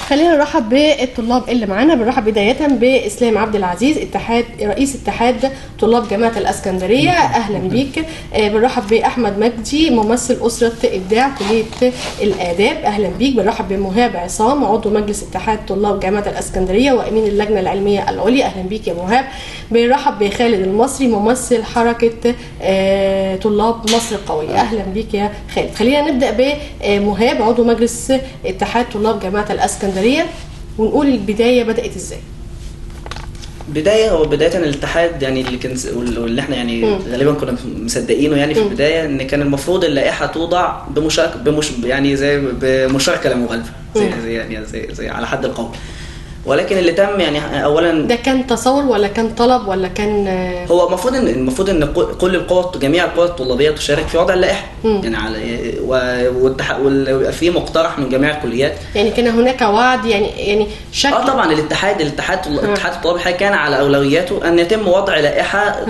خلينا نرحب بالطلاب اللي معانا. بنرحب بداية بإسلام عبد العزيز، رئيس اتحاد طلاب جامعة الإسكندرية، أهلا بيك. بنرحب بأحمد مجدي، ممثل أسرة إبداع كلية الآداب، أهلا بيك. بنرحب بمهاب عصام، عضو مجلس اتحاد طلاب جامعة الإسكندرية وأمين اللجنة العلمية العليا، أهلا بيك يا مهاب. بنرحب بخالد المصري، ممثل حركة طلاب مصر القوية، أهلا بيك يا خالد. خلينا نبدأ بمهاب، عضو مجلس اتحاد طلاب جامعة الإسكندرية، ونقول البداية بدأت ازاي؟ بداية الاتحاد يعني اللي كان واللي احنا يعني غالبا كنا مصدقينه يعني في البداية ان كان المفروض اللائحة توضع يعني زي بمشاركة لا مغالبة، زي على حد القول. ولكن اللي تم يعني اولا ده كان تصور ولا كان طلب ولا كان هو المفروض ان كل جميع القوى الطلابيه تشارك في وضع اللائحه، يعني على ويبقى في مقترح من جميع الكليات. يعني كان هناك وعد يعني شكل طبعا الاتحاد الطلاب الحقيقي كان على اولوياته ان يتم وضع لائحه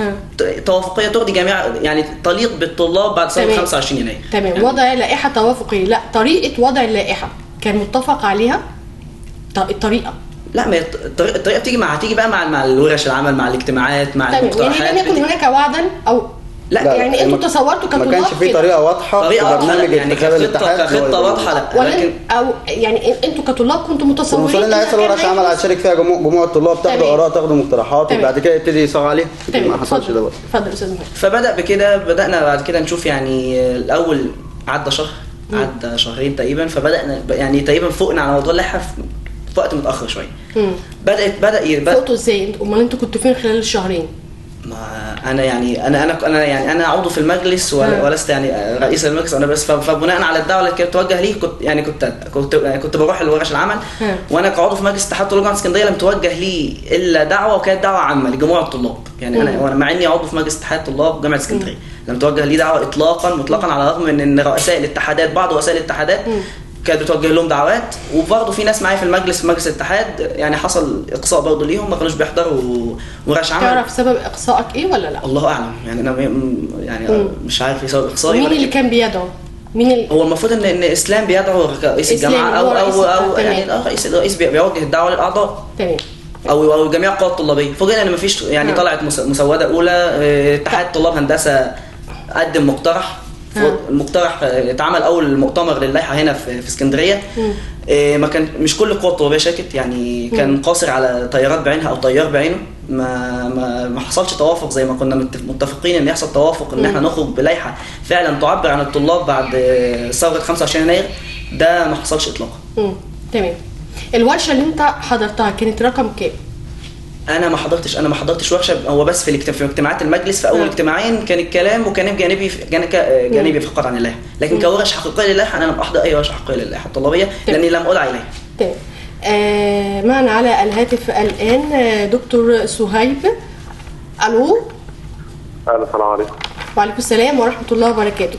توافقيه ترضي جميع، يعني تليق بالطلاب بعد سنه 25 يناير. تمام، يعني وضع لائحه توافقيه. لا، طريقه وضع اللائحه كان متفق عليها. الطريقه لا، ما الطريقه هتيجي بقى مع الورش العمل، مع الاجتماعات، مع المقترحات. يعني لم يكن هناك وعدا او لا يعني انتوا تصورتوا كطلاب ما كانش في طريقه واضحه في برنامج انتخاب الاتحاد، خطه واضحه، لا ولكن او يعني انتوا كطلاب كنتوا متصورين ان هيحصل ورش عمل هتشارك فيها جموع الطلاب، تاخدوا اراء، تاخدوا مقترحات، وبعد كده يبتدي يصاغ عليها. ما حصلش ده. اتفضل استاذ محمد. بدانا بعد كده نشوف، يعني الاول عدى شهر، عدى شهرين تقريبا، فبدانا يعني تقريبا فوقنا على موضوع اللائحه في وقت متاخر شويه. فوقتوا ازاي؟ امال انتوا كنتوا فين خلال الشهرين؟ ما انا يعني انا عضو في المجلس ولست يعني رئيس المجلس انا بس، فبناء على الدعوه اللي كانت توجه لي كنت بروح لورش العمل. وانا كعضو في مجلس اتحاد طلاب جامعه اسكندريه لم توجه لي الا دعوه، وكانت دعوه عامه لجموع الطلاب. يعني انا مع اني عضو في مجلس اتحاد طلاب جامعه اسكندريه لم توجه لي دعوه مطلقا، على الرغم من ان رؤساء الاتحادات، بعض رؤساء الاتحادات كانت بتوجه لهم دعوات، وبرضه في ناس معايا في مجلس الاتحاد يعني حصل اقصاء برضه ليهم، ما كانوش بيحضروا ورش عمل. تعرف سبب اقصائك ايه ولا لا؟ الله اعلم، يعني انا مش عارف سبب اقصائي. مين اللي كان بيدعو؟ هو المفروض ان اسلام بيدعو رئيس الجامعه او يعني الرئيس بيوجه الدعوه للاعضاء. تمام. او جميع القوى الطلابيه. فوجئنا ان مفيش، يعني طلعت مسوده اولى، اتحاد طلاب هندسه قدم مقترح. المقترح اتعمل اول مؤتمر للائحه هنا في اسكندريه. ما كان مش كل القوى الطلابيه شاركت، يعني كان قاصر على طيارات بعينها او طيار بعينه. ما حصلش توافق زي ما كنا متفقين ان يحصل توافق، ان احنا نخرج بلائحه فعلا تعبر عن الطلاب بعد ثوره 25 يناير. ده ما حصلش اطلاقا. تمام. الورشه اللي انت حضرتها كانت رقم كام؟ انا ما حضرتش ورشه، هو بس في اجتماعات المجلس. في اول اجتماعين كان الكلام وكان جانبي فقط عن اللائحه، لكن كورش حقيقيه للائحه انا لم احضر اي ورشه حقيقيه للائحه الطلابيه لاني لم ادعى اليها. تمام. معنا على الهاتف الان دكتور صهيب. الو. السلام عليكم. وعليكم السلام ورحمة الله وبركاته.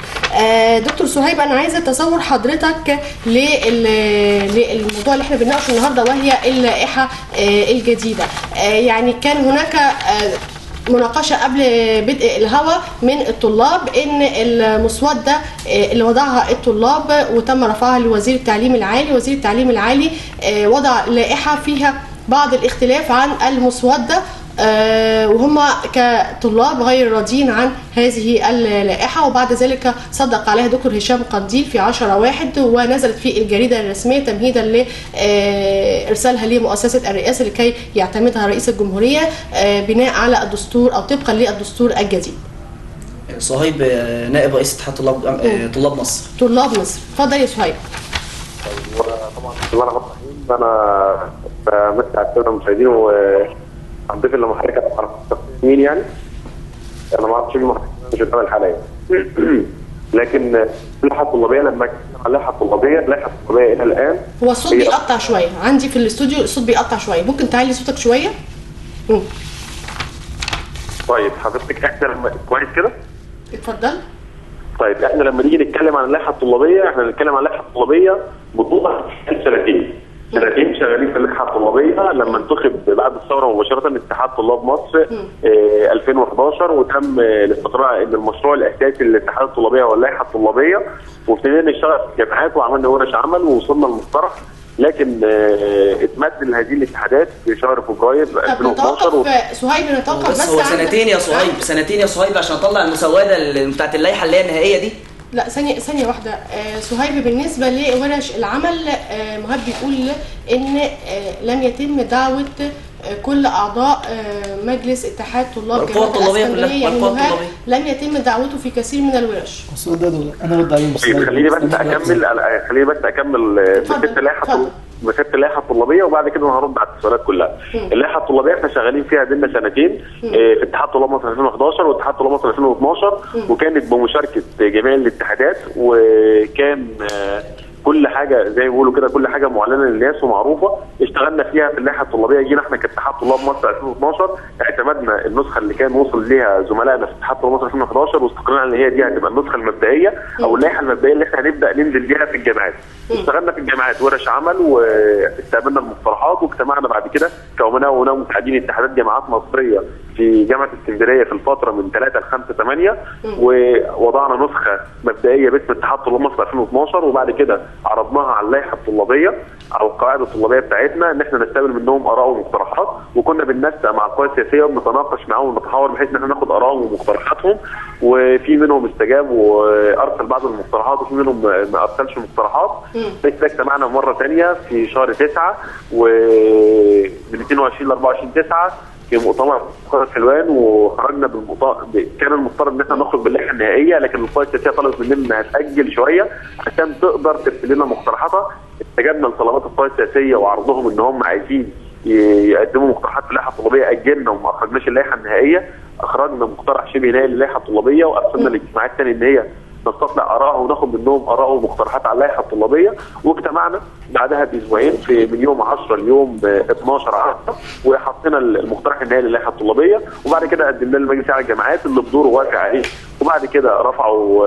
دكتور صهيب، أنا عايزة أتصور حضرتك للموضوع اللي احنا بنناقشه النهارده، وهي اللائحة الجديدة. يعني كان هناك مناقشة قبل بدء الهوى من الطلاب إن المسودة اللي وضعها الطلاب وتم رفعها لوزير التعليم العالي، وزير التعليم العالي وضع لائحة فيها بعض الاختلاف عن المسودة، وهم كطلاب غير راضين عن هذه اللائحة. وبعد ذلك صدق عليها دكتور هشام قنديل في 10/1، ونزلت في الجريدة الرسمية تمهيدا لإرسالها لمؤسسة الرئاسة لكي يعتمدها رئيس الجمهورية بناء على الدستور أو طبقا للدستور الجديد. صهيب نائب رئيس اتحاد طلاب مصر. طلاب مصر، اتفضل يا صهيب. طبعا بسم الله الرحمن الرحيم. انا بمسك على الساده المشاهدين هنضيف اللي محركه تعرف مين، يعني انا ما اعرفش مين محركه، مش قدام الحاله يعني. لكن اللائحه الطلابيه، لما اتكلم عن اللائحه الطلابيه الى الان هو الصوت بيقطع شويه عندي في الاستوديو، الصوت بيقطع شويه، ممكن تعلي صوتك شويه؟ طيب حضرتك احنا كويس كده؟ اتفضل. طيب احنا لما نيجي نتكلم عن اللائحه الطلابيه، احنا بنتكلم عن اللائحه الطلابيه بطولها سنتين شغالين في اللائحه الطلابيه. لما انتخب بعد الثوره مباشره اتحاد طلاب مصر 2011، وتم الاستقرار ان المشروع الاساسي للاتحاد الطلابيه هو اللائحه الطلابيه، وابتدينا نشتغل في الجامعات وعملنا ورش عمل ووصلنا لمقترح لكن اتمد لهذه الاتحادات في شهر فبراير 2012. صهيب نتوقف بس هو سنتين يا صهيب، سنتين يا صهيب عشان اطلع المسوده بتاعت اللائحه اللي هي النهائيه دي. لا ثانية واحدة. صهيب بالنسبة لورش العمل مهاب بيقول ان لم يتم دعوة كل اعضاء مجلس اتحاد طلاب جامعة الاسكندرية، يعني مهاب لم يتم دعوته في كثير من الورش. انا رد عليه. خليني بس اكمل مسكت اللائحه الطلابيه وبعد كده هرد على السؤالات كلها. اللائحه الطلابيه احنا شغالين فيها بينا سنتين في اتحاد طلاب مصر 2011 واتحاد طلاب مصر 2012، وكانت بمشاركه جميع الاتحادات، وكان كل حاجه زي ما بيقولوا كده كل حاجه معلنه للناس ومعروفه. اشتغلنا فيها في اللائحه الطلابيه. جينا احنا كاتحاد طلاب مصر 2012 اعتمدنا النسخه اللي كان وصل ليها زملائنا في اتحاد طلاب مصر 2011 واستقرينا ان هي دي هتبقى النسخه المبدئيه او اللائحه المبدئيه اللي احنا هنبدا ننزل بيها في الجامعات. اشتغلنا في الجامعات ورش عمل واستقبلنا المقترحات، واجتمعنا بعد كده كأمناء ومساعدين اتحادات جامعات مصريه في جامعه اسكندريه في الفتره من 3 ل 5/8، ووضعنا نسخه مبدئيه باسم اتحاد طلاب مصر 2012، وبعد كده عرضناها على اللائحه الطلابيه على القواعد الطلابيه بتاعتنا ان احنا نستقبل منهم اراء ومقترحات، وكنا بننسق مع القوى السياسيه وبنتناقش معاهم ونتحاور بحيث ان احنا ناخد ارائهم ومقترحاتهم، وفي منهم استجاب وارسل بعض المقترحات وفي منهم ما ارسلش مقترحات. بس اجتمعنا مره ثانيه في شهر 9 ومن 22 ل 24/9 في مؤتمر قرى حلوان، وخرجنا كان المفترض ان احنا نخرج باللائحه النهائيه، لكن القوى السياسيه طلبت مننا انها تاجل شويه عشان تقدر ترسل لنا مقترحاتها. استجبنا لطلبات القوى السياسيه وعرضهم ان هم عايزين يقدموا مقترحات في اللائحه الطلابيه، اجلنا وما اخرجناش اللائحه النهائيه. اخرجنا مقترح شبه نهائي للائحه الطلابيه وارسلنا للاجتماعات ثاني ان هي نستطلع ارائها وناخد منهم اراء ومقترحات على اللائحه الطلابيه. واجتمعنا بعدها باسبوعين في من يوم 10 ليوم 12/10 وحطينا المقترح النهائي للائحه الطلابيه، وبعد كده قدمناه لمجلس اعلى الجامعات اللي بدوره وافق عليه، وبعد كده رفعوا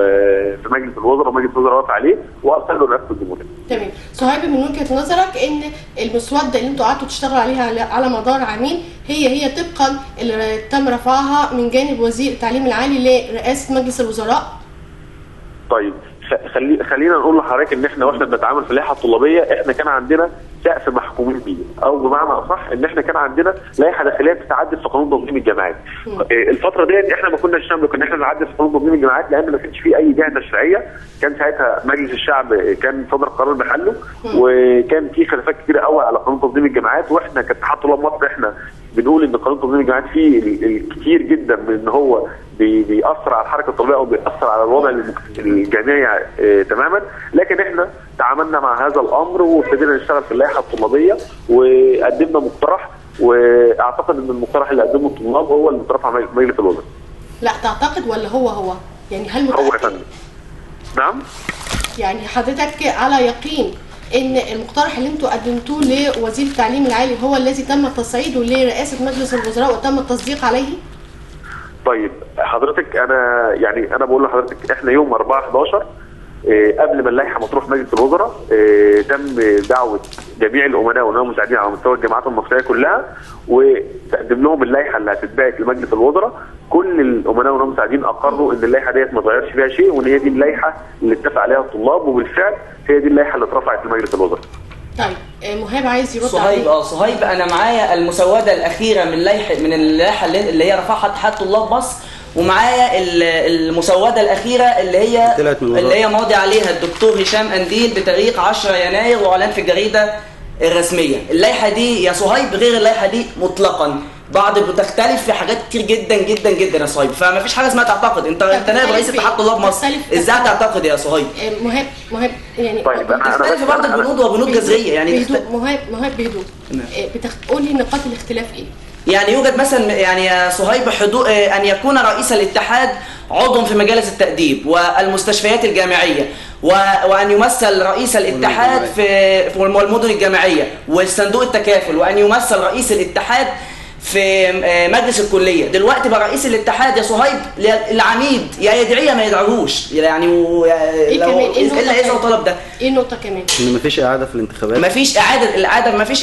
في مجلس الوزراء ومجلس الوزراء وافق عليه وارسلوا لرئاسه الجمهوريه. تمام. صهيب من وجهه نظرك ان المسوده اللي انتوا قعدتوا تشتغلوا عليها على مدار عامين هي طبقا اللي تم رفعها من جانب وزير التعليم العالي لرئاسه مجلس الوزراء؟ طيب خلينا نقول لحضرتك ان احنا واحنا بنتعامل في اللائحه الطلابيه احنا كان عندنا سقف محكومين بيه، او بمعنى اصح ان احنا كان عندنا لائحه داخليه بتتعدل في قانون تنظيم الجامعات. الفتره ديت احنا ما كناش نملك ان احنا نعدل في قانون تنظيم الجامعات لان ما كانش فيه اي جهه تشريعيه. كان ساعتها مجلس الشعب كان صدر قرار بحله، وكان في خلافات كتيره قوي على قانون تنظيم الجامعات، واحنا كاتحاد طلاب مصر احنا بنقول ان قانون تنظيم الجامعات فيه الكثير جدا من ان هو بيأثر على الحركه الطلابيه او بيأثر على الوضع الجامعي تماما. لكن احنا تعاملنا مع هذا الامر وابتدينا نشتغل في اللائحه الطلابيه وقدمنا مقترح، واعتقد ان المقترح اللي قدمه الطلاب هو اللي اترفع مجلس الوزراء. لا تعتقد ولا هو يعني هل هو يا فندم؟ نعم. يعني حضرتك على يقين ان المقترح اللي انتوا قدمتوه لوزير التعليم العالي هو الذي تم تصعيده لرئاسه مجلس الوزراء وتم التصديق عليه؟ طيب حضرتك انا بقول لحضرتك احنا يوم 4/11 قبل ما اللائحه مطروح مجلس الوزراء تم دعوه جميع الامناء والمساعدين على مستوى الجامعات المصريه كلها وتقدم لهم اللائحه اللي هتتبعت لمجلس الوزراء. كل الامناء والمساعدين اقروا ان اللائحه ديت ما اتغيرش فيها شيء وان هي دي اللائحه اللي اتفق عليها الطلاب، وبالفعل هي دي اللائحه اللي اترفعت لمجلس الوزراء. طيب مهاب عايز يرد عليك. صهيب انا معايا المسوده الاخيره من اللائحه اللي هي رفعها اتحاد طلاب مصر، ومعايا المسوده الاخيره اللي هي ماضي عليها الدكتور هشام انديل بتاريخ 10 يناير واعلان في الجريده الرسميه. اللائحه دي يا صهيب غير اللائحه دي مطلقا، بعض بتختلف في حاجات كتير جدا جدا جدا يا صهيب، فما فيش حاجه اسمها تعتقد. انت نائب رئيس اتحاد طلاب مصر، ازاي تعتقد يا صهيب؟ مهاب يعني طيب بتختلف برضه بنود وبنود جذريه يعني مهاب بهدوء. قول لي نقاط الاختلاف ايه؟ يعني يوجد مثلا يعني يا صهيب ان يكون رئيس الاتحاد عضو في مجالس التأديب والمستشفيات الجامعيه، وان يمثل رئيس الاتحاد في المدن الجامعيه والصندوق التكافل، وان يمثل رئيس الاتحاد في مجلس الكليه. دلوقتي بقى رئيس الاتحاد يا صهيب العميد يا يدعيه ما يدعوهوش يعني الا اذا طلب ده. ايه النقطه كمان؟ ان مفيش اعاده في الانتخابات. مفيش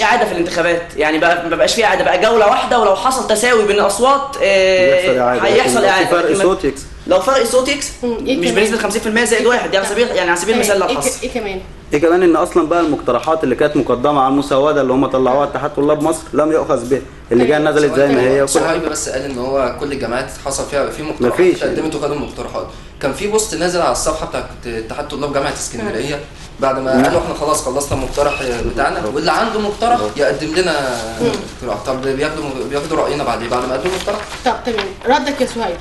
اعاده في الانتخابات، يعني ما بقاش في اعاده، بقى جوله واحده، ولو حصل تساوي بين الاصوات هيحصل اعاده. فرق صوت يكسب. لو فرق صوت يكسب مش بنسبه 50% زائد واحد، يعني على سبيل المثال لو حصل. ايه كمان؟ ايه كمان ان اصلا بقى المقترحات اللي كانت مقدمه على المسوده اللي هم طلعوها اتحاد طلاب مصر لم يؤخذ بها، اللي جايه نزلت زي ما هي. صهيب بس قال ان هو كل الجامعات حصل فيها في مقترحات قدمت وخدوا مقترحات. كان في بوست نازل على الصفحه بتاعت اتحاد طلاب جامعه اسكندريه بعد ما قالوا احنا خلاص خلصنا المقترح بتاعنا، واللي عنده مقترح يقدم لنا اقتراح. طب بياخدوا راينا بعد ما قدموا مقترح. طب تمام، ردك يا سهيب.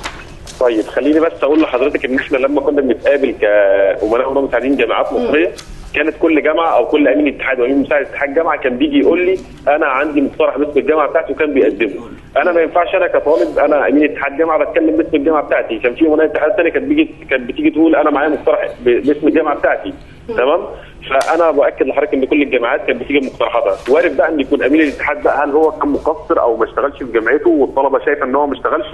طيب خليني بس اقول لحضرتك ان احنا لما كنا بنتقابل كامناء ومساعدين جامعات مصريه، كانت كل جامعه او كل امين اتحاد وامين مساعد اتحاد جامعه كان بيجي يقول لي انا عندي مقترح باسم الجامعه بتاعتي وكان بيقدمه. انا ما ينفعش انا كطالب انا امين اتحاد جامعه بتكلم باسم الجامعه بتاعتي، كان في امناء اتحاد ثانيه كانت بتيجي تقول انا معايا مقترح باسم الجامعه بتاعتي. تمام؟ فانا باكد لحضرتك ان كل الجامعات كانت بتيجي بمقترحاتها. وارد بقى ان يكون امين الاتحاد بقى هل هو كان مقصر او ما اشتغلش في جامعته والطلبه شايفه ان هو ما اشتغلش،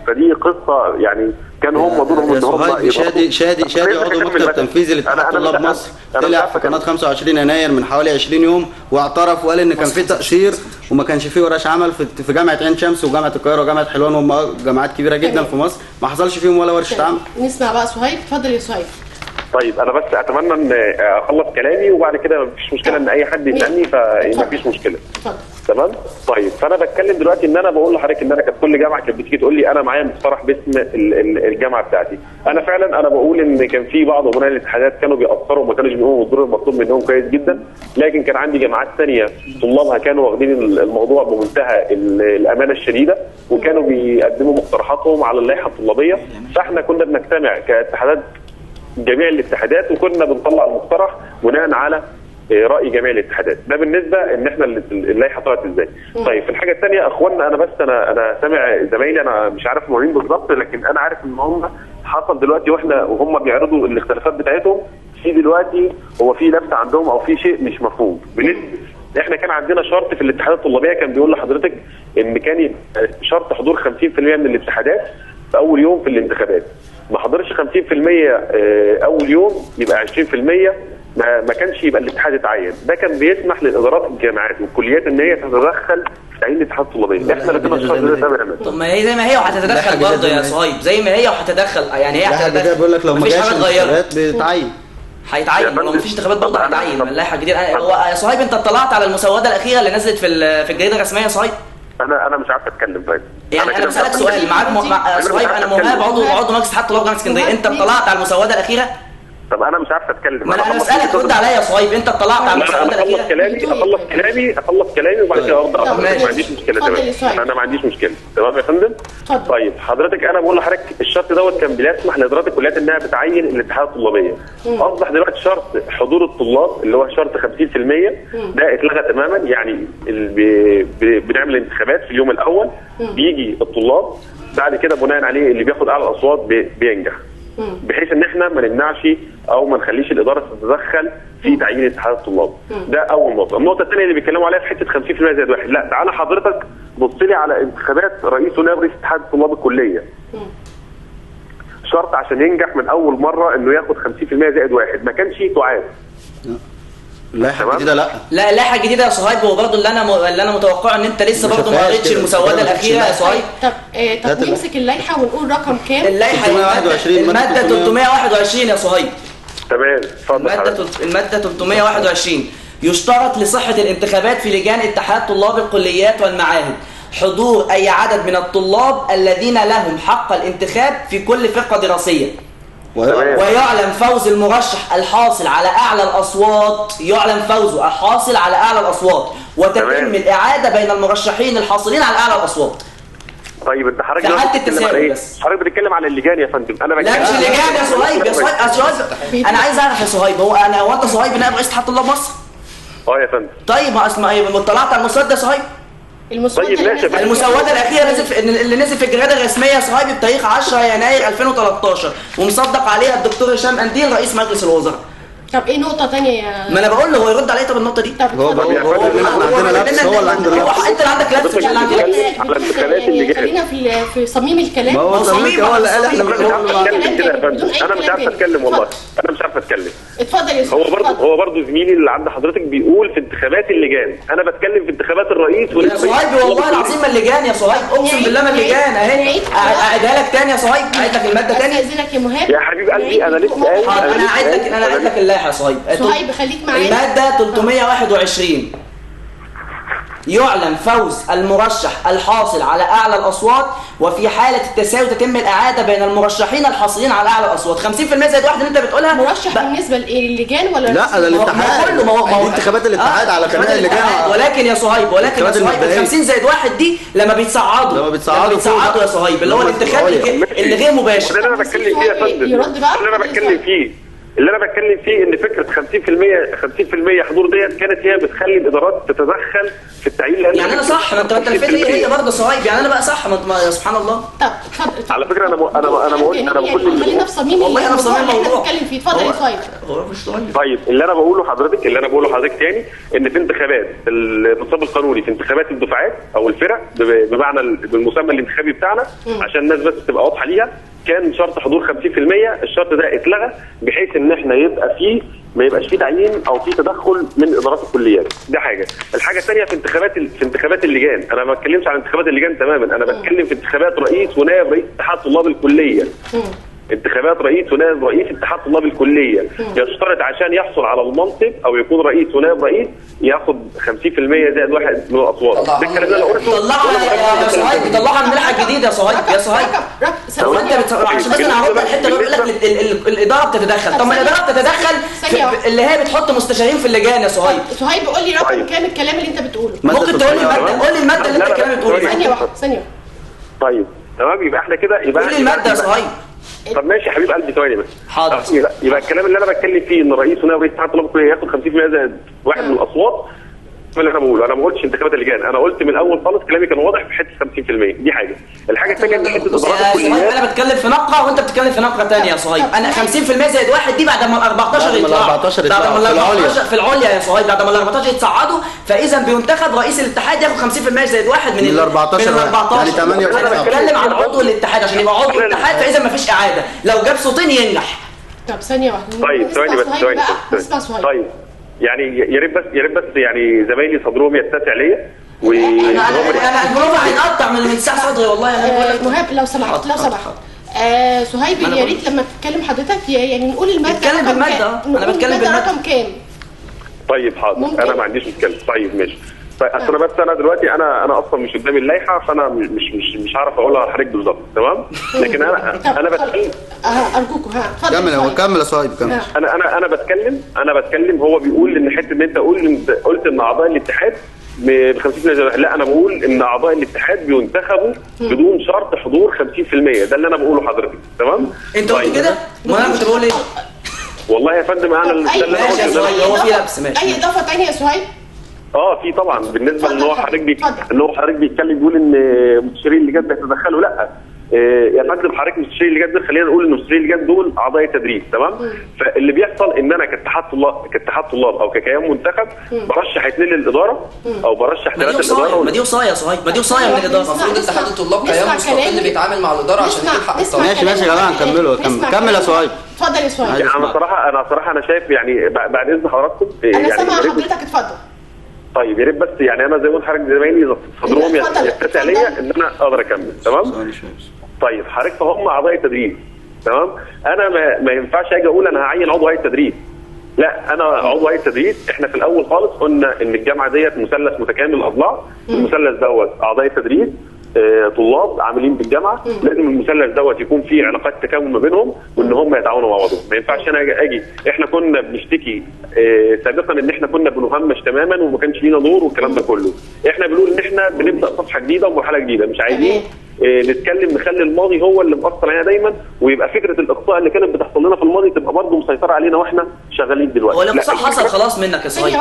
فدي قصه يعني كان هم دورهم ان هم شادي عضو مكتب تنفيذي لاتحاد طلاب مصر طلع في قناه 25 يناير من حوالي 20 يوم واعترف وقال ان كان في تقصير وما كانش في ورش عمل في جامعه عين شمس وجامعه القاهره وجامعه حلوان، هم جامعات كبيره جدا في مصر ما حصلش فيهم ولا ورشه عمل. نسمع بقى سهيب، اتفضل يا سهيب. طيب انا بس اتمنى ان اخلص كلامي وبعد كده مفيش مشكله ان اي حد يسالني فمفيش مشكله. تمام؟ طيب فانا بتكلم دلوقتي ان انا بقول لحضرتك ان انا كانت كل جامعه كانت بتيجي تقول لي انا معايا مقترح باسم الجامعه بتاعتي. انا فعلا انا بقول ان كان في بعض امناء الاتحادات كانوا بيأثروا وما كانوش بيقوموا بالدور المطلوب منهم كويس جدا، لكن كان عندي جامعات ثانيه طلابها كانوا واخدين الموضوع بمنتهى الامانه الشديده وكانوا بيقدموا مقترحاتهم على اللائحه الطلابيه. فاحنا كنا بنجتمع كاتحادات جميع الاتحادات وكنا بنطلع المقترح بناء على راي جميع الاتحادات. ده بالنسبه ان احنا اللائحه طلعت ازاي. طيب في الحاجه الثانيه اخواننا انا سامع زمايلي انا مش عارف مين بالظبط، لكن انا عارف ان هم حصل دلوقتي وهم بيعرضوا الاختلافات بتاعتهم في دلوقتي هو في لبس عندهم او في شيء مش مفهوم. احنا كان عندنا شرط في الاتحادات الطلابيه كان بيقول لحضرتك ان كان شرط حضور 50% من الاتحادات في اول يوم في الانتخابات. ما حضرش 50% اول يوم يبقى 20% ما كانش يبقى الاتحاد اتعين. ده كان بيسمح للادارات الجامعات والكليات ان هي تتدخل في تعيين الاتحاد الطلابي. احنا لقينا الشرط ده تماما. طب ما هي زي ما هي وهتتدخل برضه يا صهيب، زي ما هي وهتتدخل يعني هي هتتدخل. بيقول لك لو ما جاش الانتخابات بيتعين. هيتعين لو مفيش انتخابات برضه هيتعين. اللائحه الجديده هو يا صهيب انت اطلعت على المسوده الاخيره اللي نزلت في الجريده الرسميه يا صهيب؟ انا مش عارف اتكلم. طيب يعني انا بسالك سؤال معاك صهيب، انا مهاب عضو مجلس اتحاد طلاب جامعه اسكندريه، انت اطلعت على المسوده الاخيره؟ طب انا مش عارف اتكلم. ما انا بسالك رد عليا يا صهيب، انت اطلعت على المسوده الاخيره؟ اخلص كلامي وبعد كده ارد على حضرتك. ما عنديش مشكله. تمام انا ما عنديش مشكله. تمام يا فندم؟ طيب حضرتك انا بقول لحضرتك الشرط دوت كان بيسمح لادارات الكليات انها بتعين الاتحادات الطلابيه. اصبح دلوقتي شرط حضور الطلاب اللي هو شرط 50% ده اتلغى تماما. يعني بنعمل انتخابات في اليوم الاول بيجي الطلاب بعد كده بناء عليه اللي بياخد اعلى الاصوات بينجح، بحيث ان احنا ما نمنعش او ما نخليش الاداره تتدخل في تعيين اتحاد الطلاب. ده اول نقطه. النقطه الثانيه اللي بيتكلموا عليها في حته 50% زائد واحد، لا تعالى حضرتك بص لي على انتخابات رئيس ونائب رئيس اتحاد طلاب الكليه. شرط عشان ينجح من اول مره انه ياخد 50% زائد واحد، ما كانش تعاد. اللائحه الجديده لا اللائحه الجديده يا صهيب هو برضه اللي انا متوقعه ان انت لسه برضه ما قريتش المسوده الاخيره يا صهيب. طب نمسك اللائحه ونقول رقم كام؟ اللائحه الماده 321 يا صهيب. تمام اتفضل. الماده 321 يشترط لصحه الانتخابات في لجان اتحاد طلاب الكليات والمعاهد حضور اي عدد من الطلاب الذين لهم حق الانتخاب في كل فرقه دراسيه. ويعلم فوز المرشح الحاصل على اعلى الاصوات، يعلم فوزه الحاصل على اعلى الاصوات، وتتم الاعاده بين المرشحين الحاصلين على اعلى الاصوات. طيب انت حضرتك حضرتك بتتكلم على اللجان يا فندم. انا لا مش اللجان يا صهيب. انا عايز اعرف يا صهيب هو انت صهيب نائب رئيس اتحاد طلاب مصر؟ يا فندم. طيب ما اسمع ايه طلعت على المسوده يا صهيب؟ المسوده الاخيره اللي نزل في الجريده الرسميه يا صهيب بتاريخ 10 يناير 2013 ومصدق عليها الدكتور هشام قنديل رئيس مجلس الوزراء. طب ايه نقطه ثانيه يا ما انا بقول له هو يرد عليا. طب النقطه دي هو عندنا لبس. هو اللي عنده لبس. انت اللي عندك لبس مش اللي عندي لبس. خلينا في صميم الكلام. ما هو صميم هو اللي قال احنا انا مش عارف اتكلم والله. انا مش عارف اتكلم. اتفضل يا استاذ. هو برضه زميلي اللي عند حضرتك بيقول في انتخابات اللجان، انا بتكلم في انتخابات الرئيس يا صهيب والله العظيم ما اللجان يا صهيب، اقسم بالله ما اللجان اهي. اعيدها لك تاني يا صهيب، اعيد لك الماده تاني. استاذنك يا مهاب يا حبيب قلبي انا لسه قايل. انا هعيد لك اللائحه يا صهيب. صهيب خليك معايا. الماده 321 يعلن فوز المرشح الحاصل على أعلى الأصوات، وفي حالة التساوي تتم الإعادة بين المرشحين الحاصلين على أعلى الأصوات. 50% زائد واحد اللي أنت بتقولها. مرشح بالنسبة للجان ولا لا ده الاتحاد كله؟ ما هو انتخابات الاتحاد على قناه اللجان. ولكن يا صهيب ال 50 زائد واحد دي لما بيتصعدوا يا صهيب، اللي هو الانتخاب اللي غير مباشر. ده اللي أنا بتكلم فيه يا فندم، اللي انا بتكلم فيه ان فكره 50% حضور ديت كانت هي بتخلي الادارات تتدخل في التعيين. يعني انا صح؟ ما انت الفكره هي برضه صهيب، يعني انا بقى صح؟ ما سبحان الله. طب اتفضل. على فكره انا بقول خلينا في صميم والله انا في صميم الموضوع بنتكلم فيه. اتفضل يا صهيب. هو مش صهيب. طيب اللي انا بقوله لحضرتك تاني ان في انتخابات النصاب القانوني في انتخابات الدفعات او الفرق بمعنى بالمسمى الانتخابي بتاعنا عشان الناس بس تبقى واضحه ليها، كان شرط حضور 50%. الشرط ده اتلغى بحيث ان احنا ما يبقاش فيه تعيين او فيه تدخل من ادارات الكليات. ده حاجه. الحاجه الثانيه في انتخابات اللجان، انا ما بتكلمش عن انتخابات اللجان تماما، انا بتكلم في انتخابات رئيس ونائب رئيس اتحاد طلاب الكليه. انتخابات رئيس ونائب رئيس اتحاد طلاب الكليه، يشترط عشان يحصل على المنصب او يكون رئيس ونائب رئيس ياخد 50% زائد واحد من الاصوات. ده الكلام اللي انا قلته. طلعها يا صهيب، طلعها الملحه الجديده يا صهيب. هو انت عشان بس انا هرد الحته اللي بيقول لك الاداره بتتدخل. طب ما الاداره بتتدخل اللي هي بتحط مستشارين في اللجان يا صهيب. صهيب قول لي رقم كام الكلام اللي انت بتقوله. ممكن تقول لي الماده؟ قول لي الماده اللي انت الكلام بتقوله. ثانيه. طيب تمام، يبقى احنا كده قول لي الماده يا صهيب. طب ماشي يا حبيب قلبي ثواني بس. حاضر. يبقى الكلام اللي انا بتكلم فيه ان رئيس ونائب رئيس اتحاد طلاب الكليه ياخد 50% زائد واحد من الاصوات. اللي انا بقوله، انا ما قلتش انتخابات اللجان، انا قلت من الاول خالص كلامي كان واضح في حته 50%. دي حاجه. الحاجه الثانيه ان حته ادارات الكليات، انا بتكلم في نقره وانت بتتكلم في نقره ثانيه يا صهيب. انا 50% زائد واحد دي بعد ما ال 14 يطلعوا في العليا يا صهيب، بعد ما ال 14 يتصعدوا، فاذا بينتخب رئيس الاتحاد ياخد 50% زائد واحد من ال 14 يعني 8. انا بتكلم عن عضو الاتحاد عشان يبقى عضو الاتحاد، فاذا ما فيش اعاده، لو جاب صوتين ينجح. طب ثانيه واحده. طيب ثواني بس. طيب يعني يا ريت بس يعني زمايلي صدرهم يتسع ليا انا البروفا هينقطع من اتساع صدري والله. انا بقول لك مهاب لو سمحت صهيب يا ريت لما تتكلم حضرتك يعني نقول الماده. اتكلم بالماده. انا بتكلم بالماده. رقم كام؟ طيب حاضر، انا ما عنديش مشكله. طيب ماشي. طيب اصل انا دلوقتي انا اصلا مش قدامي اللائحه، فانا مش عارف اقولها لحضرتك بالظبط. تمام. لكن انا بتكلم. ارجوكوا كمل يا صهيب كمل. انا بتكلم هو بيقول ان حته ان انت قلت ان اعضاء الاتحاد ب 50%. لا، انا بقول ان اعضاء الاتحاد بينتخبوا بدون شرط حضور 50%. ده اللي انا بقوله لحضرتك. تمام. انت قلت كده؟ ما انا كنت بقول ايه؟ والله يا فندم انا ماشي يا صهيب، هو في لبس. ماشي. اي اضافه ثانيه يا صهيب؟ في طبعا. بالنسبه ان هو حضرتك بيتكلم بيقول ان مستشارين اللجان بيتدخلوا. لا يا فندم، حضرتك مستشارين اللجان دول، خلينا نقول ان مستشارين اللجان دول اعضاء التدريس. تمام. فاللي بيحصل ان انا كاتحاد طلاب او ككيان منتخب برشح 2 للاداره او برشح 3 للاداره. ما دي وصايه يا صهيب، ما دي وصايه من الاداره. المفروض اتحاد الطلاب كيان مستقل بيتعامل مع الاداره عشان يجيب حق الطلاب. ماشي يا جماعه نكمله. كمل يا صهيب. اتفضل يا صهيب. انا صراحه انا شايف يعني بعد اذن حضراتكم انا سامع حضرتك. اتفضل. طيب يا ريت بس يعني انا زي ما قلت لحضرتك زمايلي صدرهم يتسع ليا ان انا اقدر اكمل. تمام. طيب حضرتك هم اعضاء التدريس. تمام. انا ما ينفعش اجي اقول انا هعين عضو هيئه التدريس. لا، انا عضو هيئه التدريس. احنا في الاول خالص قلنا ان الجامعه ديت مثلث متكامل الاضلاع. المثلث دوت اعضاء التدريس، طلاب عاملين بالجامعه. لازم المثلث دوت يكون فيه علاقات تكامل ما بينهم وان هم يتعاونوا مع بعضهم. ما ينفعش انا اجي احنا كنا بنشتكي سابقا ان احنا كنا بنهمش تماما وما كانش لينا دور والكلام ده كله. احنا بنقول ان احنا بنبدا صفحه جديده ومرحله جديده، مش عايزين نتكلم نخلي الماضي هو اللي مأثر علينا دايما، ويبقى فكره الاخطاء اللي كانت بتحصل لنا في الماضي تبقى برضه مسيطره علينا واحنا شغالين دلوقتي. هو الاقصاء حصل خلاص منك يا صهيب.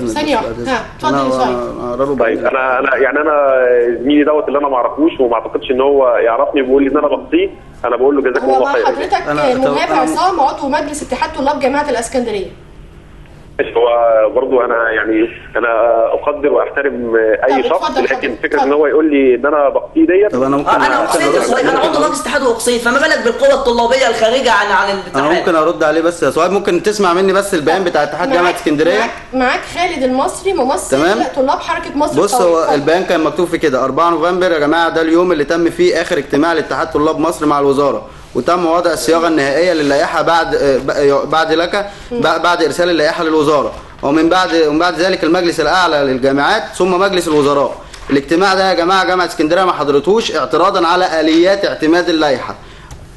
ثانيه واحده. اتفضل يا صهيب. طيب انا زميلي دوت اللي انا ما اعرفوش وما اعتقدش ان هو يعرفني بيقول لي ان انا بغطيه، انا بقول له جزاك الله خير. حضرتك مهاب عصام عضو مجلس اتحاد طلاب جامعه الاسكندريه. هو برضه انا يعني انا اقدر واحترم اي شخص، لكن فكره ان هو يقول لي ان انا بقصي ديت. طب انا ممكن انا عضو مجلس اتحاد واقصيت، فما بالك بالقوه الطلابيه الخارجه عن الاتحاد. انا ممكن ارد عليه بس يا سؤال، ممكن تسمع مني بس البيان بتاع اتحاد جامعه اسكندريه. معاك خالد المصري ممثل طلاب حركه مصر. بص هو البيان كان مكتوب في كده 4 نوفمبر يا جماعه، ده اليوم اللي تم فيه اخر اجتماع لاتحاد طلاب مصر مع الوزاره، وتم وضع الصياغه النهائيه للائحه بعد ارسال اللائحه للوزاره، ومن بعد ذلك المجلس الاعلى للجامعات ثم مجلس الوزراء. الاجتماع ده يا جماعه جامعه اسكندريه ما حضرتوش اعتراضا على اليات اعتماد اللائحه،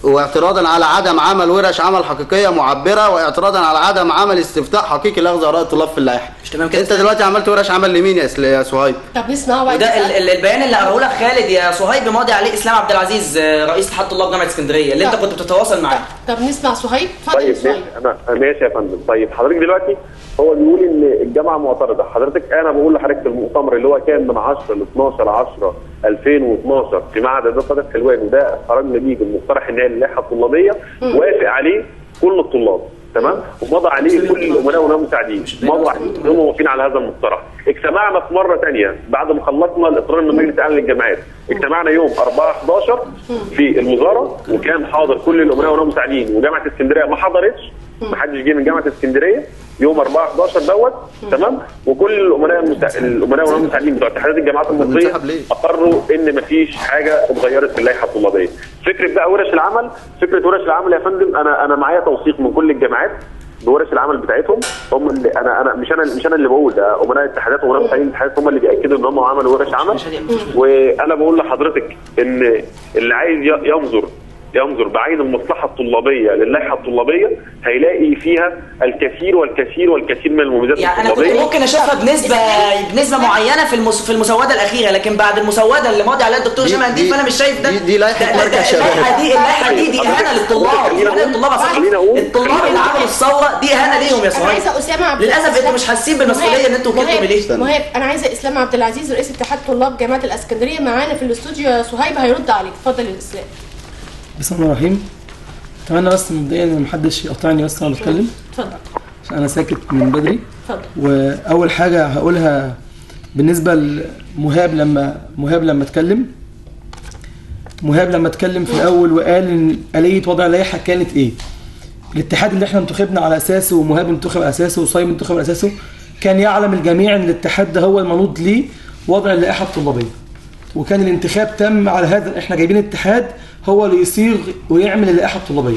واعتراضا على عدم عمل ورش عمل حقيقيه معبره، واعتراضا على عدم عمل استفتاء حقيقي لاخذ اراء الطلاب في اللائحه. مش تمام كده؟ انت دلوقتي عملت ورش عمل لمين يا صهيب؟ طب نسمعه بقى. وده البيان اللي قراه لك خالد يا صهيب ماضي عليه اسلام عبد العزيز رئيس اتحاد طلاب جامعه اسكندريه اللي انت كنت بتتواصل معاه. طب نسمع صهيب. اتفضل. طيب انا ماشي يا فندم. طيب حضرتك دلوقتي هو بيقول ان الجامعه معترضه، حضرتك انا بقول لحضرتك في المؤتمر اللي هو كان من 10 ل 12/10/2012 في معهد هندسه صادق حلوان، وده خرجنا بيه بالمقترح النهائي للائحه الطلابيه، وافق عليه كل الطلاب تمام، ومضى عليه كل الامناء والمساعدين، مضوا عليه هم موافقين على هذا المقترح. اجتمعنا في مره ثانيه بعد ما خلصنا الاقرار من مجلس اعلى للجامعات، اجتمعنا يوم 4/11 في الوزاره، وكان حاضر كل الامناء والمساعدين، وجامعه اسكندريه ما حضرتش، ما حدش جه من جامعه اسكندريه يوم 4/11 دوت تمام، وكل الامناء والمساعدين بتوع اتحادات الجامعات المصريه اقروا ان مفيش حاجه اتغيرت في اللائحه الطلابيه. فكره بقى ورش العمل يا فندم، انا معايا توثيق من كل الجامعات بورش العمل بتاعتهم، هم اللي انا مش انا اللي بقول، ده امناء الاتحادات وامناء مساعدين الاتحادات هم اللي بياكدوا ان هم عملوا ورش عمل. وانا بقول لحضرتك ان اللي عايز ينظر بعين المصلحه الطلابيه للائحه الطلابيه هيلاقي فيها الكثير والكثير والكثير من المميزات يعني الطلابيه. انا كنت ممكن اشوفها بنسبه معينه في المسوده الاخيره، لكن بعد المسوده اللي ماضي عليها الدكتور هشام انديل فانا مش شايف ده. دي لائحه مركز شباب. اللائحه دي اهانه للطلاب، الطلاب اللي عملوا الثوره دي اهانه ليهم يا صهيب. للاسف انتوا مش حاسين بالمسؤوليه ان انتوا كنتوا ليه. مهاب انا عايزه اسلام عبد العزيز رئيس اتحاد طلاب جامعه الاسكندريه معانا في الاستوديو يا صهيب، هيرد عليك. اتفضل يا اسلام. بسم الله الرحمن الرحيم. اتمنى بس مبدئيا ان محدش يقطعني بس وانا بتكلم. اتفضل. عشان انا ساكت من بدري. اتفضل. واول حاجه هقولها بالنسبه لمهاب لما اتكلم في الاول وقال ان آلية وضع اللائحه كانت ايه؟ الاتحاد اللي احنا انتخبنا على اساسه ومهاب انتخب على اساسه وصايم انتخب على اساسه كان يعلم الجميع ان الاتحاد ده هو المنوط ليه وضع اللائحه الطلابيه. وكان الانتخاب تم على هذا، احنا جايبين اتحاد هو اللي يصيغ ويعمل اللائحه الطلابيه.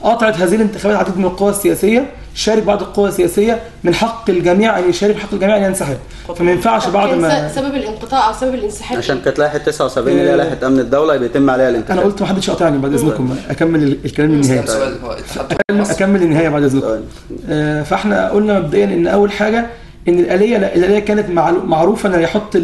قطعت هذه الانتخابات عديد من القوى السياسيه، شارك بعض القوى السياسيه، من حق الجميع ان يشارك، حق الجميع ان ينسحب، فما ينفعش بعد ما سبب الانقطاع او سبب الانسحاب عشان كانت لائحه 79 اللي هي لائحه امن الدوله بيتم عليها الانتخاب. انا قلت ما حدش يقاطعني بعد اذنكم، اكمل الكلام للنهايه. اكمل النهايه بعد اذنكم. فاحنا قلنا مبدئيا ان اول حاجه ان الآلية كانت معروفه ان يحط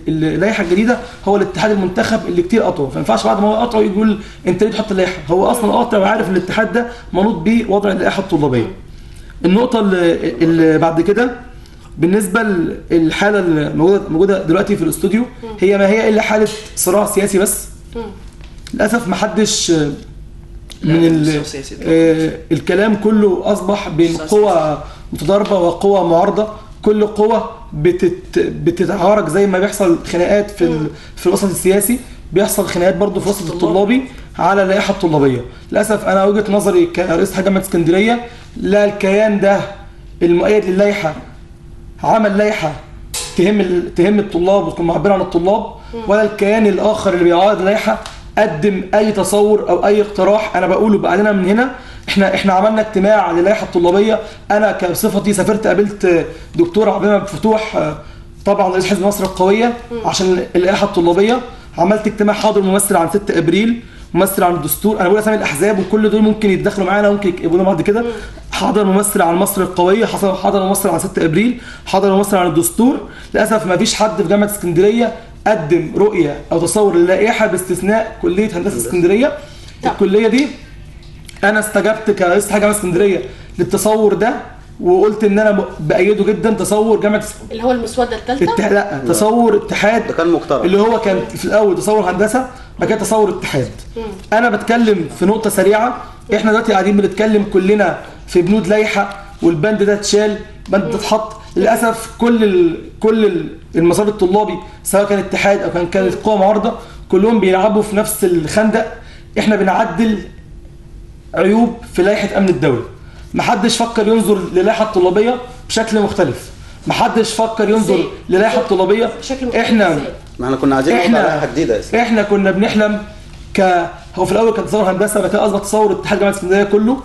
اللائحه الجديده هو الاتحاد المنتخب اللي كتير قطعه، فما ينفعش بعد ما هو قطعه يقول انت ليه تحط اللائحه، هو اصلا قاطع وعارف ان الاتحاد ده منوط بيه وضع اللائحه الطلابيه. النقطه اللي بعد كده بالنسبه للحاله الموجوده دلوقتي في الاستوديو، هي ما هي الا حاله صراع سياسي بس. للاسف ما حدش من الكلام كله اصبح بين قوى متضاربه وقوى معارضه، كل قوة بتتعارك زي ما بيحصل خناقات في الوسط السياسي، بيحصل خناقات برضو في الوسط الطلابي على اللائحه الطلابيه. للاسف انا وجهه نظري كرئيس جامعه اسكندريه، لا الكيان ده المؤيد للائحه عمل لائحه تهم الطلاب وتكون معبره عن الطلاب، ولا الكيان الاخر اللي بيعارض اللائحه قدم اي تصور او اي اقتراح. انا بقوله بعلنا من هنا، احنا عملنا اجتماع للائحه الطلابيه، انا كصفتي سافرت قابلت دكتور عبد المنعم فتوح طبعا رئيس حزب مصر القويه عشان اللائحه الطلابيه. عملت اجتماع حاضر ممثل عن 6 ابريل، ممثل عن الدستور، انا بقول اسامي الاحزاب وكل دول ممكن يتدخلوا معانا، ممكن يقولوا بعد كده. حاضر ممثل عن مصر القويه، حاضر ممثل عن 6 ابريل، حاضر ممثل عن الدستور. للاسف ما فيش حد في جامعه اسكندريه قدم رؤيه او تصور للائحه باستثناء كليه هندسه اسكندريه. الكليه دي انا استجبت كرئيس جامعه اسكندريه للتصور ده، وقلت ان انا بايده جدا تصور جامعه اللي هو المسوده الثالثه. لا، تصور اتحاد ده كان مقترح، اللي هو كان في الاول تصور هندسه، بعد كده تصور اتحاد. انا بتكلم في نقطه سريعه، احنا دلوقتي قاعدين بنتكلم كلنا في بنود لائحه والبند ده اتشال، بند اتحط. للاسف كل المسار الطلابي سواء كان اتحاد او كانت قوى معارضه كلهم بيلعبوا في نفس الخندق. احنا بنعدل عيوب في لائحه امن الدوله، محدش فكر ينظر للائحه الطلابيه بشكل مختلف، محدش فكر ينظر للائحه الطلابيه. احنا كنا عايزين لائحه جديده. احنا كنا بنحلم هو في الاول كان تصور هندسه، بعد كده اصبح تصور اتحاد جامعه اسكندريه كله.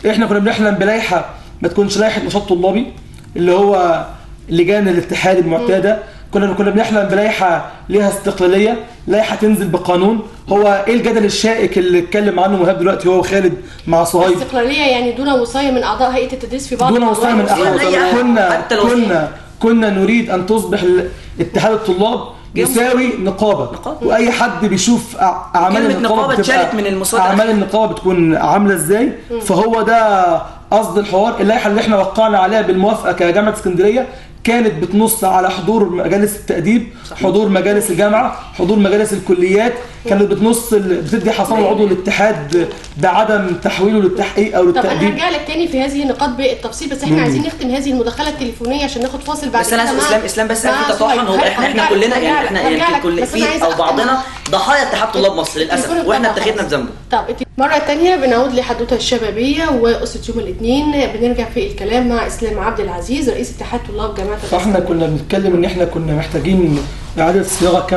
احنا كنا بنحلم بلائحه ما تكونش لائحه نشاط طلابي اللي هو لجان الاتحاد المعتاده، كنا بنحلم بلائحه ليها استقلاليه، لائحه تنزل بقانون. هو ايه الجدل الشائك اللي اتكلم عنه مهاب دلوقتي هو وخالد مع صهيب؟ استقلاليه يعني دون وصايه من اعضاء هيئه التدريس في بعض دون وصايه من اعضاء. كنا نريد ان تصبح اتحاد الطلاب يساوي نقابه، واي حد بيشوف اعمال النقابه اتشالت من المصادر، اعمال النقابه بتكون عامله ازاي. فهو ده قصد الحوار. اللائحه اللي احنا وقعنا عليها بالموافقه كجامعه اسكندريه كانت بتنص على حضور مجالس التأديب، حضور مجالس الجامعة، حضور مجالس الكليات، كانت بتنص بتدي حصانة العضو الاتحاد بعدم تحويله للتحقيق او للتأديب. طب انا هرجع لك تاني في هذه النقاط بالتفصيل، بس احنا عايزين نختم هذه المداخلة التليفونية عشان ناخد فاصل بعد كده. بس انا اسلام بس في تطاحن. هو احنا كلنا يعني احنا كل في او بعضنا ضحايا اتحاد طلاب مصر للاسف، واحنا اتخذنا بذنبه. طب مرة تانية بنعود لحدوتة الشبابية وقصة يوم الاثنين، بنرجع في الكلام مع اسلام عبد العزيز رئيس اتحاد طلاب جامعة الاسكندرية. فاحنا كنا بنتكلم ان احنا كنا محتاجين اعادة صياغة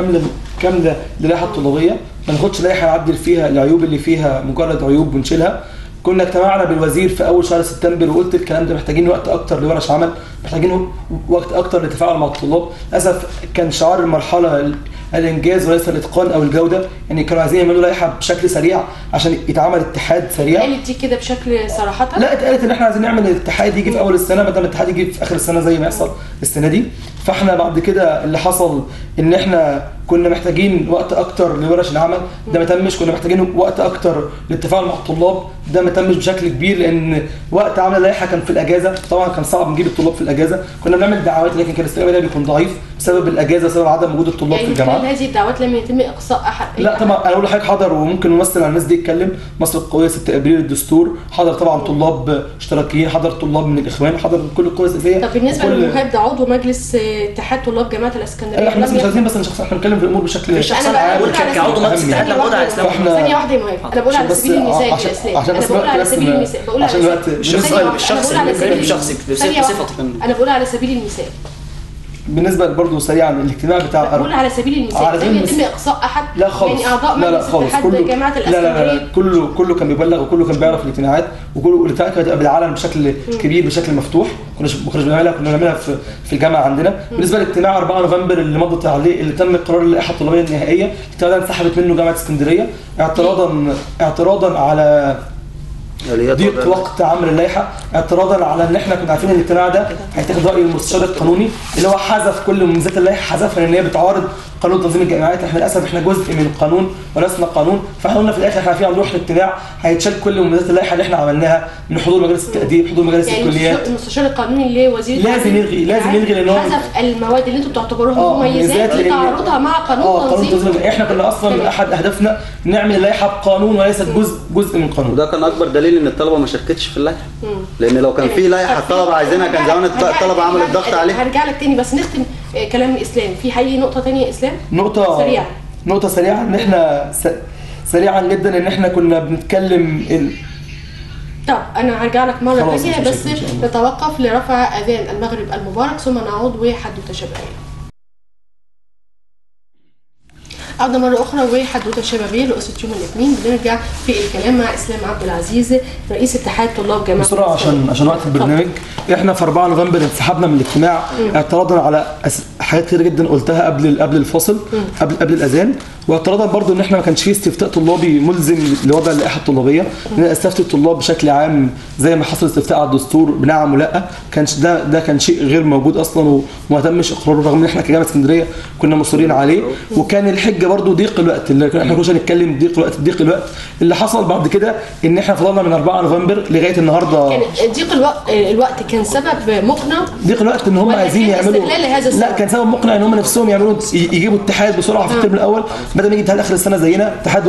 كاملة للائحة الطلابية، ما ناخدش لائحة نعدل فيها العيوب اللي فيها مجرد عيوب ونشيلها. كنا اجتمعنا بالوزير في اول شهر سبتمبر وقلت الكلام ده، محتاجين وقت اكتر لورش عمل، محتاجين وقت اكتر للتفاعل مع الطلاب. للاسف كان شعار المرحله الانجاز وليس الاتقان او الجوده، يعني كانوا عايزين يعملوا لائحه بشكل سريع عشان يتعمل اتحاد سريع. قالت دي كده بشكل صراحه؟ لا، اتقالت ان احنا عايزين نعمل الاتحاد يجي في اول السنه بدل ما الاتحاد يجي في اخر السنه زي ما يحصل السنه دي. فاحنا بعد كده اللي حصل ان احنا كنا محتاجين وقت اكتر لورش العمل، ده ما تمش. كنا محتاجين وقت اكتر للتفاعل مع الطلاب، ده ما تمش بشكل كبير لان وقت عمل اللائحه كان في الاجازه. طبعا كان صعب نجيب الطلاب في الاجازه، كنا بنعمل دعوات لكن كان الاستجابه بيكون ضعيف بسبب الاجازه، بسبب عدم وجود الطلاب يعني في الجامعه. يعني هذه الدعوات لم يتم اقصاء احد؟ لا طبعا، انا اقول لحضرتك حضر وممكن نمثل على الناس دي يتكلم. مصر القويه 6 ابريل الدستور، حضر طبعا طلاب اشتراكيين، حضر طلاب من الاخوان، حضر كل القوى السياسيه. طب بالنسبه لمهاب ده عضو مجلس اتحاد طلاب جامعه الاسكندريه، احنا مش عايزين بس احنا بنتكلم في الامور بشكل كعضو مجلس اتحاد لا بقول على اسلام. ثانيه واحده يا مهاب، انا بقول على سبيل المثال يا اسلام، انا بقول على سبيل المثال، بقول على انا بقول على سبيل المثال. بالنسبه برضه سريعا الاجتماع بتاع بقول على سبيل المثال لم يتم اقصاء احد لا خالص يعني اعضاء مجلس اتحاد جامعه الاسكندريه. لا كله كان بيبلغ وكله كان بيعرف الاجتماعات، وكله الاجتماعات كانت بالعلن بشكل كبير بشكل مفتوح. ما كناش بنعملها في الجامعه عندنا. بالنسبه لاجتماع 4 نوفمبر اللي مضت عليه اللي تم قرار اللائحه الطلابيه النهائيه، الاجتماع ده انسحبت منه جامعه اسكندريه اعتراضا على ضيق وقت عمل اللائحه، اعتراضا على ان احنا كنا عارفين ان الاجتماع ده هيتاخد راي المستشار القانوني اللي هو حذف كل مميزات اللائحه، حذفها لان هي بتعارض قانون تنظيم الجامعات. احنا للاسف احنا جزء من القانون ولسنا قانون، فاحنا قلنا في الاخر احنا عارفين هنروح الاجتماع هيتشال كل مميزات اللائحه اللي احنا عملناها من حضور مجالس التاديب، حضور مجالس يعني الكليات. المستشار القانوني اللي وزير لازم يلغي لان هو حذف المواد اللي انتم بتعتبروها مميزات لتعارضها مع قانون تنظيم. احنا كنا اصلا احد اهدافنا نعمل اللائحه بقانون وليست جزء من قانون. وده كان اكبر دليل ان الطلبه ما شاركتش في اللائحه، لان لو كان في لائحه الطلبه عايزينها كان زمان الطلبه عملت ضغط عليها. هرجع لك تاني بس نختم كلام اسلام في حقيقي نقطه ثانيه. اسلام نقطه سريعه ان احنا سريعا جدا ان احنا كنا بنتكلم طب انا هرجع لك مره ثانيه بس نتوقف لرفع اذان المغرب المبارك ثم نعود وحدوته شبابيه. عودة مرة أخرى وحدوتة شبابية لقصة يوم الاثنين. بنرجع في الكلام مع إسلام عبد العزيز رئيس اتحاد طلاب جامعة بسرعة عشان وقت البرنامج. احنا في 4 نوفمبر انسحبنا من الاجتماع اعتراضا على حاجات كتير جدا قلتها قبل الفاصل قبل الأذان، واعتراضا برضو ان احنا ما كانش فيه استفتاء طلابي ملزم لوضع اللائحه الطلابيه، لان استفتاء الطلاب بشكل عام زي ما حصل استفتاء على الدستور بنعم ولا، كانش ده كان شيء غير موجود اصلا وما تمش اقراره، رغم ان احنا كجامعه اسكندريه كنا مصرين عليه. وكان الحجه نتيجه برضو ضيق الوقت اللي احنا كنا نتكلم ضيق الوقت اللي حصل بعد كده ان احنا فضلنا من 4 نوفمبر لغايه النهارده. كان ضيق الوقت كان سبب مقنع؟ ضيق الوقت ان هم عايزين يعملوا، لا كان سبب مقنع ان هم نفسهم يعملوا يجيبوا اتحاد بسرعه في الترم الاول بدل ما يجي اتحاد اخر السنه زينا، اتحاد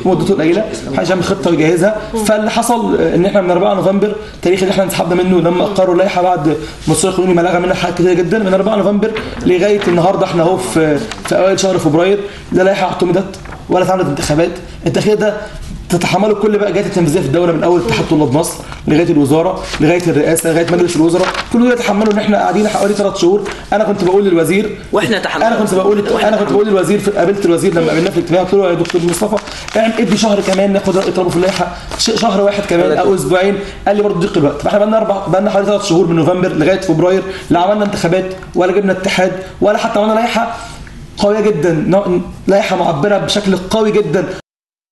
مدته قليله محدش يعمل خطه ويجهزها. فاللي حصل ان احنا من 4 نوفمبر التاريخ اللي احنا انسحبنا منه لما اقروا اللائحه بعد مصر القانوني ما لغى منها حاجات كتير جدا، من 4 نوفمبر لغايه النهارده احنا اهو في اوائل شهر فبراير لا لائحه اعتمدت ولا اتعملت انتخابات. التأخير ده تتحملوا كل بقى جهات التنفيذيه في الدوله من اول اتحاد طلاب مصر لغايه الوزاره لغايه الرئاسه لغايه مجلس الوزراء، كل دول يتحملوا ان احنا قاعدين حوالي 3 شهور. انا كنت بقول للوزير واحنا تحملنا، انا كنت بقول للوزير قابلت الوزير لما قابلناه في الاجتماع قلت له يا دكتور مصطفى ادي شهر كمان ناخد راي طلبه في اللائحه، شهر واحد كمان او اسبوعين. قال لي برضه ضيق الوقت. فاحنا بقى لنا حوالي 3 شهور من نوفمبر لغايه فبراير لا عملنا انتخابات ولا جبنا اتحاد ولا حتى عملنا لائحه قويه جدا، لائحه معبره بشكل قوي جدا